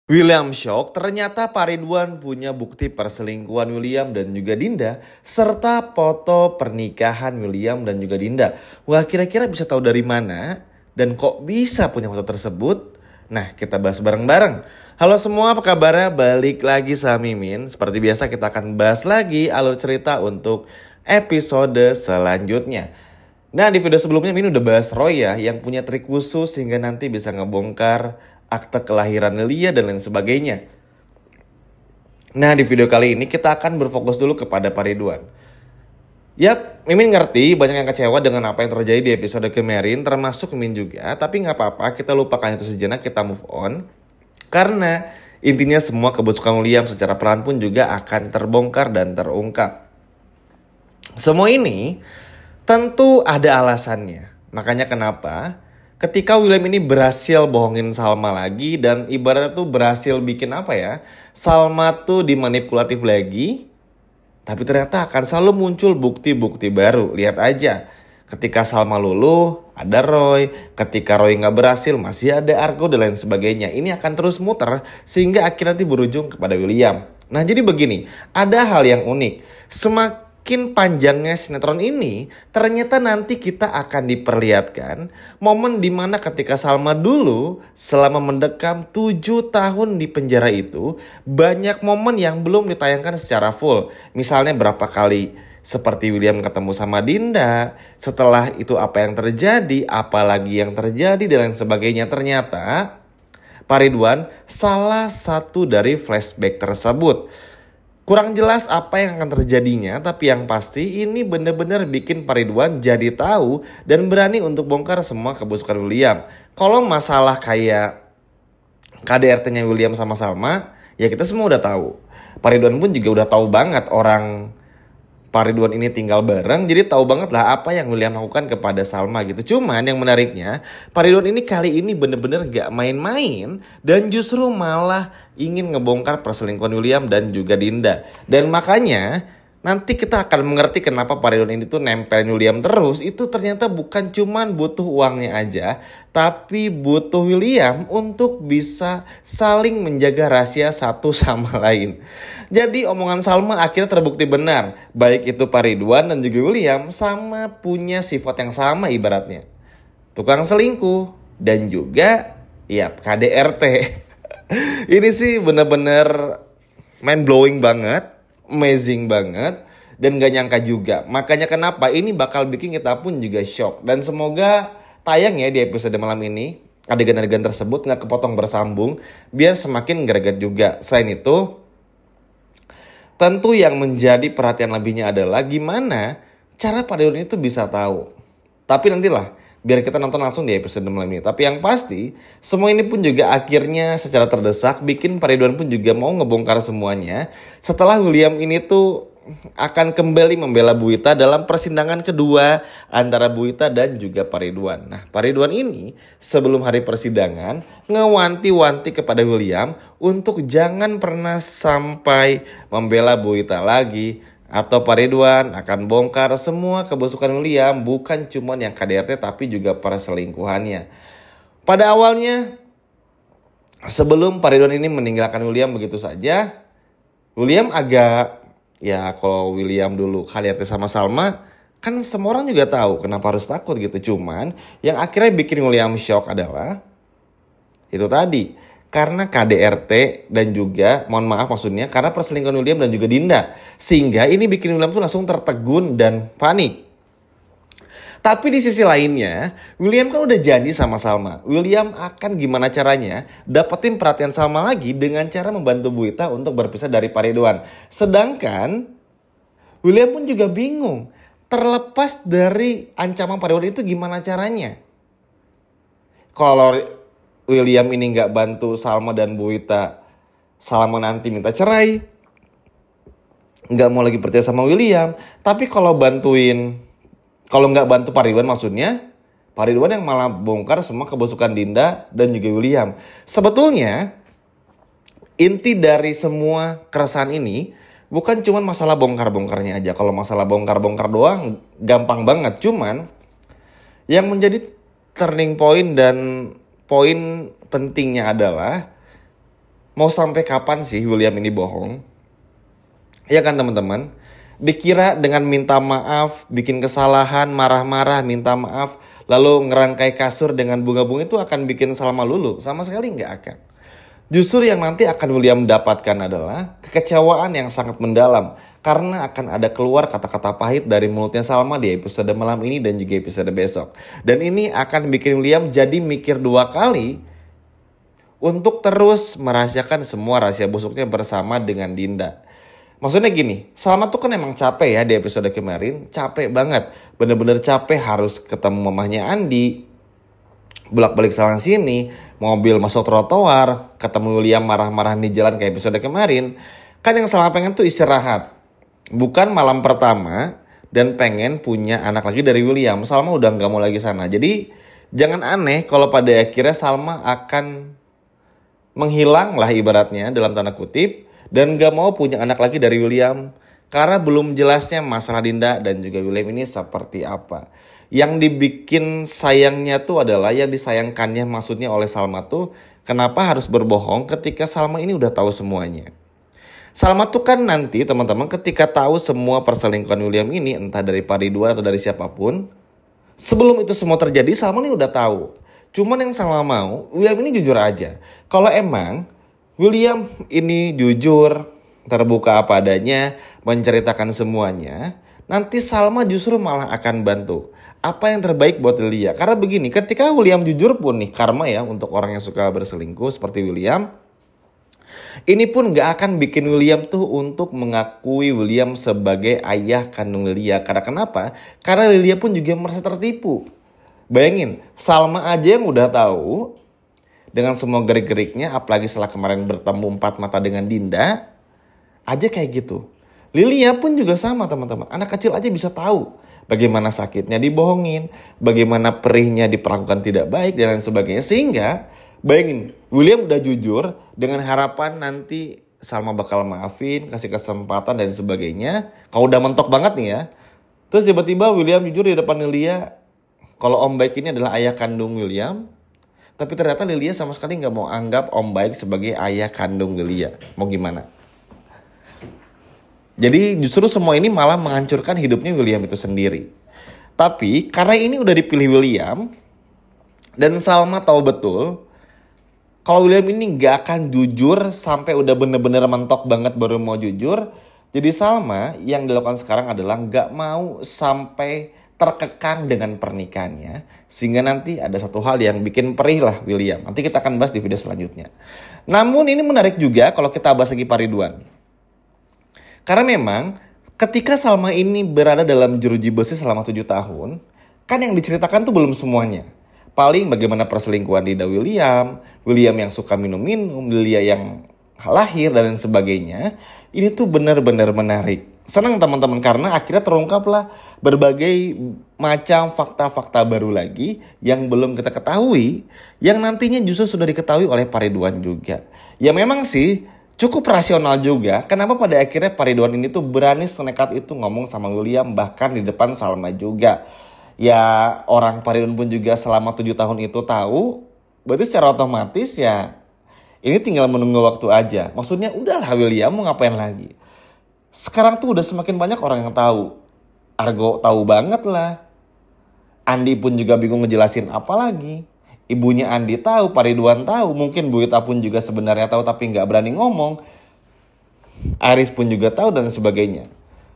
William shock, ternyata Pak Ridwan punya bukti perselingkuhan William dan juga Dinda, serta foto pernikahan William dan juga Dinda. Wah, kira-kira bisa tahu dari mana dan kok bisa punya foto tersebut? Nah, kita bahas bareng-bareng. Halo semua, apa kabarnya? Balik lagi sama Mimin. Seperti biasa kita akan bahas lagi alur cerita untuk episode selanjutnya. Nah, di video sebelumnya Mimin udah bahas Roy ya, yang punya trik khusus sehingga nanti bisa ngebongkar akte kelahiran Lia dan lain sebagainya. Nah, di video kali ini kita akan berfokus dulu kepada Pak Ridwan. Yap, Mimin ngerti banyak yang kecewa dengan apa yang terjadi di episode kemarin, termasuk Mimin juga. Tapi nggak apa-apa, kita lupakan itu sejenak, kita move on. Karena intinya semua kebusukan William secara pelan pun juga akan terbongkar dan terungkap. Semua ini tentu ada alasannya. Makanya kenapa ketika William ini berhasil bohongin Salma lagi dan ibaratnya tuh berhasil bikin apa ya, Salma tuh dimanipulatif lagi, tapi ternyata akan selalu muncul bukti-bukti baru. Lihat aja, ketika Salma luluh ada Roy, ketika Roy nggak berhasil masih ada Argo dan lain sebagainya. Ini akan terus muter sehingga akhirnya nanti berujung kepada William. Nah, jadi begini, ada hal yang unik. Semakin panjangnya sinetron ini, ternyata nanti kita akan diperlihatkan momen dimana ketika Salma dulu selama mendekam 7 tahun di penjara itu, banyak momen yang belum ditayangkan secara full. Misalnya berapa kali seperti William ketemu sama Dinda, setelah itu apa yang terjadi, apalagi yang terjadi dan lain sebagainya. Ternyata Pak Ridwan salah satu dari flashback tersebut. Kurang jelas apa yang akan terjadinya, tapi yang pasti ini benar-benar bikin Pak Ridwan jadi tahu dan berani untuk bongkar semua kebusukan William. Kalau masalah kayak KDRT-nya William sama Salma, ya kita semua udah tahu. Pak Ridwan pun juga udah tahu banget orang Pak Ridwan ini tinggal bareng, jadi tahu banget lah apa yang William lakukan kepada Salma gitu. Cuman yang menariknya, Pak Ridwan ini kali ini bener-bener gak main-main dan justru malah ingin ngebongkar perselingkuhan William dan juga Dinda. Dan makanya nanti kita akan mengerti kenapa Pak Ridwan ini tuh nempelin William terus. Itu ternyata bukan cuman butuh uangnya aja, tapi butuh William untuk bisa saling menjaga rahasia satu sama lain. Jadi omongan Salma akhirnya terbukti benar. Baik itu Pak Ridwan dan juga William sama punya sifat yang sama ibaratnya. Tukang selingkuh dan juga ya KDRT. Ini sih bener-bener mind blowing banget. Amazing banget dan gak nyangka juga. Makanya kenapa ini bakal bikin kita pun juga shock. Dan semoga tayang ya di episode malam ini adegan-adegan tersebut gak kepotong bersambung biar semakin greget juga. Selain itu, tentu yang menjadi perhatian lebihnya adalah gimana cara Pak Ridwan itu bisa tahu. Tapi nantilah biar kita nonton langsung di episode malam ini. Tapi yang pasti semua ini pun juga akhirnya secara terdesak bikin Pak Ridwan pun juga mau ngebongkar semuanya. Setelah William ini tuh akan kembali membela Bu Wita dalam persidangan kedua antara Bu Wita dan juga Pak Ridwan. Nah, Pak Ridwan ini sebelum hari persidangan ngewanti-wanti kepada William untuk jangan pernah sampai membela Bu Wita lagi. Atau Pak Ridwan akan bongkar semua kebusukan William, bukan cuma yang KDRT tapi juga perselingkuhannya. Pada awalnya, sebelum Pak Ridwan ini meninggalkan William begitu saja, William agak, ya kalau William dulu KDRT sama Salma, kan semua orang juga tahu kenapa harus takut gitu. Cuman yang akhirnya bikin William shock adalah itu tadi. Karena KDRT dan juga, mohon maaf maksudnya, karena perselingkuhan William dan juga Dinda. Sehingga ini bikin William tuh langsung tertegun dan panik. Tapi di sisi lainnya, William kan udah janji sama Salma. William akan gimana caranya dapetin perhatian Salma lagi dengan cara membantu Bu Wita untuk berpisah dari Pak Ridwan. Sedangkan William pun juga bingung. Terlepas dari ancaman Pak Ridwan itu gimana caranya? Kalau William ini gak bantu Salma dan Bu Wita, Salma nanti minta cerai, gak mau lagi percaya sama William. Tapi kalau gak bantu Pak Ridwan maksudnya, Pak Ridwan yang malah bongkar semua kebusukan Dinda dan juga William. Sebetulnya inti dari semua keresahan ini bukan cuma masalah bongkar-bongkarnya aja. Kalau masalah bongkar-bongkar doang gampang banget. Cuman yang menjadi turning point dan poin pentingnya adalah Mau sampai kapan sih William ini bohong? Ya kan teman-teman? Dikira dengan minta maaf, bikin kesalahan, marah-marah, minta maaf, lalu ngerangkai kasur dengan bunga-bunga itu akan bikin Salma luluh. Sama sekali nggak akan. Justru yang nanti akan William dapatkan adalah kekecewaan yang sangat mendalam. Karena akan ada keluar kata-kata pahit dari mulutnya Salma di episode malam ini dan juga episode besok. Dan ini akan bikin William jadi mikir 2 kali untuk terus merahasiakan semua rahasia busuknya bersama dengan Dinda. Maksudnya gini, Salma tuh kan emang capek ya di episode kemarin. Capek banget, bener-bener capek harus ketemu mamahnya Andi. Bolak-balik sana sini, mobil masuk trotoar, ketemu William marah-marah di jalan kayak episode kemarin. Kan yang Salma pengen tuh istirahat. Bukan malam pertama dan pengen punya anak lagi dari William. Salma udah gak mau lagi sana. Jadi jangan aneh kalau pada akhirnya Salma akan menghilang lah ibaratnya dalam tanda kutip. Dan gak mau punya anak lagi dari William. Karena belum jelasnya masalah Dinda dan juga William ini seperti apa. Yang dibikin sayangnya tuh adalah yang disayangkannya maksudnya oleh Salma tuh. Kenapa harus berbohong ketika Salma ini udah tahu semuanya. Salma tuh kan nanti teman-teman ketika tahu semua perselingkuhan William ini. Entah dari Pak Ridwan atau dari siapapun. Sebelum itu semua terjadi Salma ini udah tahu. Cuman yang Salma mau William ini jujur aja. Kalau emang William ini jujur, terbuka apa adanya, menceritakan semuanya. Nanti Salma justru malah akan bantu. Apa yang terbaik buat Lilia. Karena begini, ketika William jujur pun nih, karma ya untuk orang yang suka berselingkuh seperti William. Ini pun gak akan bikin William tuh untuk mengakui William sebagai ayah kandung Lilia. Karena kenapa? Karena Lilia pun juga merasa tertipu. Bayangin, Salma aja yang udah tahu dengan semua gerik-geriknya, apalagi setelah kemarin bertemu 4 mata dengan Dinda, aja kayak gitu. Lilia pun juga sama teman-teman. Anak kecil aja bisa tahu bagaimana sakitnya dibohongin, bagaimana perihnya diperlakukan tidak baik dan lain sebagainya. Sehingga bayangin, William udah jujur dengan harapan nanti Salma bakal maafin, kasih kesempatan dan sebagainya. Kalau udah mentok banget nih ya. Terus tiba-tiba William jujur di depan Lilia, kalau Om Baik ini adalah ayah kandung William. Tapi ternyata Lilia sama sekali gak mau anggap Om Baik sebagai ayah kandung Lilia. Mau gimana? Jadi justru semua ini malah menghancurkan hidupnya William itu sendiri. Tapi karena ini udah dipilih William. Dan Salma tahu betul. Kalau William ini gak akan jujur sampai udah bener-bener mentok banget baru mau jujur. Jadi Salma yang dilakukan sekarang adalah gak mau sampai terkekang dengan pernikahannya. Sehingga nanti ada satu hal yang bikin perih lah William. Nanti kita akan bahas di video selanjutnya. Namun ini menarik juga kalau kita bahas lagi Pak Ridwan. Karena memang ketika Salma ini berada dalam jeruji besi selama 7 tahun. Kan yang diceritakan tuh belum semuanya. Paling bagaimana perselingkuhan Dinda William. William yang suka minum-minum. Lilia yang lahir dan sebagainya. Ini tuh benar-benar menarik. Senang teman-teman karena akhirnya terungkaplah berbagai macam fakta-fakta baru lagi yang belum kita ketahui. Yang nantinya justru sudah diketahui oleh Pak Ridwan juga. Ya memang sih cukup rasional juga. Kenapa pada akhirnya Pak Ridwan ini tuh berani senekat itu ngomong sama William bahkan di depan Salma juga. Ya orang Pak Ridwan pun juga selama 7 tahun itu tahu. Berarti secara otomatis ya ini tinggal menunggu waktu aja. Maksudnya udahlah William mau ngapain lagi. Sekarang tuh udah semakin banyak orang yang tahu. Argo tahu banget lah. Andi pun juga bingung ngejelasin apa lagi. Ibunya Andi tahu, Pak Ridwan tahu. Mungkin Bu Ita pun juga sebenarnya tahu tapi gak berani ngomong. Aris pun juga tahu dan sebagainya.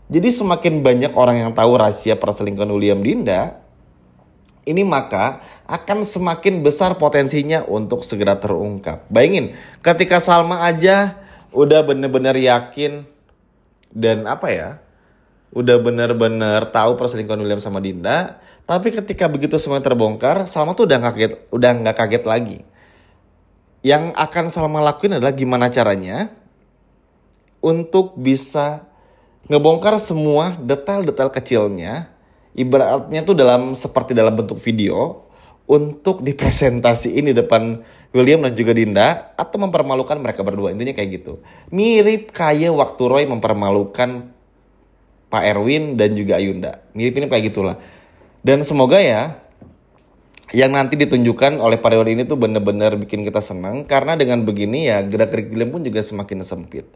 Jadi semakin banyak orang yang tahu rahasia perselingkuhan William Dinda. Ini maka akan semakin besar potensinya untuk segera terungkap. Bayangin ketika Salma aja udah bener-bener yakin. Dan apa ya, udah benar-benar tahu perselingkuhan William sama Dinda. Tapi ketika begitu semua terbongkar, Salma tuh udah nggak kaget lagi. Yang akan Salma lakuin adalah gimana caranya untuk bisa ngebongkar semua detail-detail kecilnya. Ibaratnya tuh seperti dalam bentuk video untuk dipresentasiin di depan William dan juga Dinda atau mempermalukan mereka berdua. Intinya kayak gitu. Mirip kayak waktu Roy mempermalukan Pak Erwin dan juga Ayunda. Mirip-mirip kayak gitulah. Dan semoga ya yang nanti ditunjukkan oleh Pak Ridwan ini tuh bener-bener bikin kita senang. Karena dengan begini ya gerak-gerik William pun juga semakin sempit.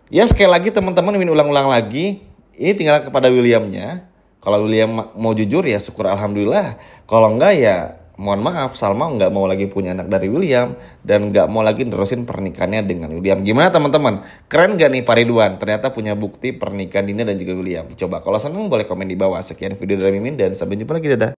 Ya sekali lagi teman-teman ingin ulang-ulang lagi. Ini tinggal kepada Williamnya. Kalau William mau jujur ya syukur alhamdulillah. Kalau enggak ya mohon maaf, Salma nggak mau lagi punya anak dari William. Dan nggak mau lagi nerusin pernikahannya dengan William. Gimana teman-teman? Keren gak nih Pak Ridwan? Ternyata punya bukti pernikahan Dina dan juga William. Coba kalau senang boleh komen di bawah. Sekian video dari Mimin dan sampai jumpa lagi, dadah.